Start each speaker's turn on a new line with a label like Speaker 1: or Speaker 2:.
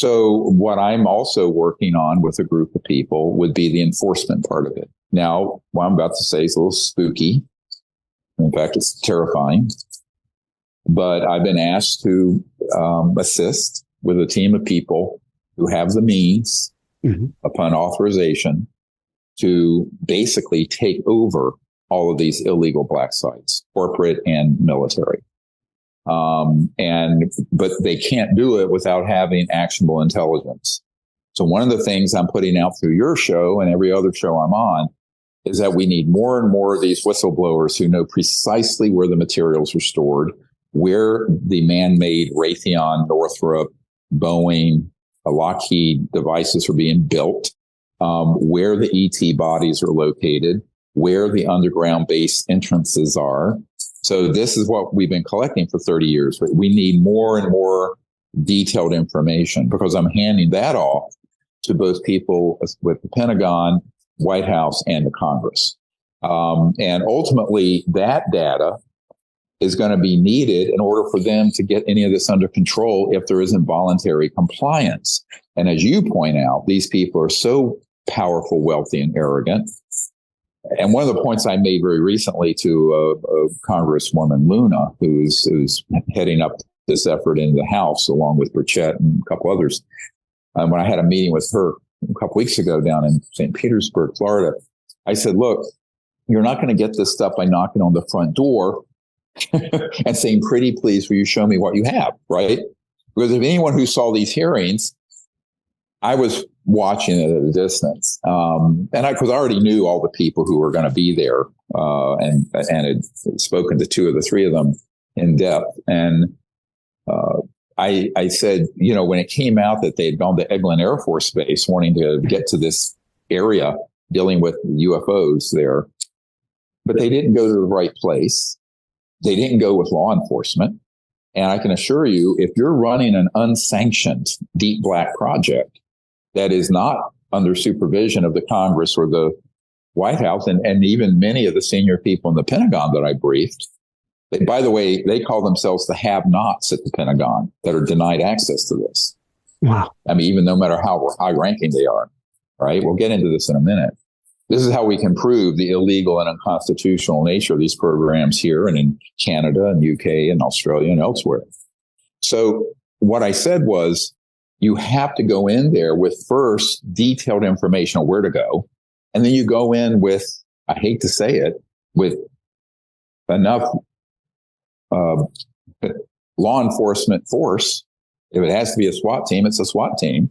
Speaker 1: So what I'm also working on with a group of people would be the enforcement part of it. Now, what I'm about to say is a little spooky. In fact, it's terrifying. But I've been asked to assist with a team of people who have the means, upon authorization, to basically take over all of these illegal black sites, corporate and military. But they can't do it without having actionable intelligence. So one of the things I'm putting out through your show and every other show I'm on is that we need more and more of these whistleblowers who know precisely where the materials are stored, where the man-made Raytheon, Northrop, Boeing, Lockheed devices are being built, where the ET bodies are located, where the underground base entrances are. So this is what we've been collecting for 30 years. But we need more and more detailed information because I'm handing that off to both people with the Pentagon, White House, and the Congress. And ultimately, that data is going to be needed in order for them to get any of this under control if there isn't voluntary compliance. And as you point out, these people are so powerful, wealthy, and arrogant. And one of the points I made very recently to Congresswoman Luna, who's heading up this effort in the House, along with Burchett and a couple others, when I had a meeting with her a couple weeks ago down in St. Petersburg, Florida, I said, look, you're not going to get this stuff by knocking on the front door and saying, pretty please, will you show me what you have, right? Because if anyone who saw these hearings, I was watching it at a distance. Because I already knew all the people who were going to be there, and had spoken to two of the three of them in depth. And I said, when it came out that they had gone to Eglin Air Force Base wanting to get to this area dealing with UFOs there, but they didn't go to the right place. They didn't go with law enforcement. And I can assure you, if you're running an unsanctioned deep black project that is not under supervision of the Congress or the White House, and even many of the senior people in the Pentagon that I briefed, by the way, they call themselves the have-nots at the Pentagon that are denied access to this.
Speaker 2: Wow.
Speaker 1: I mean, even no matter how high-ranking they are, right? We'll get into this in a minute. This is how we can prove the illegal and unconstitutional nature of these programs here and in Canada and UK and Australia and elsewhere. So what I said was, you have to go in there with first detailed information on where to go. And then you go in with, I hate to say it, with enough law enforcement force. If it has to be a SWAT team, it's a SWAT team.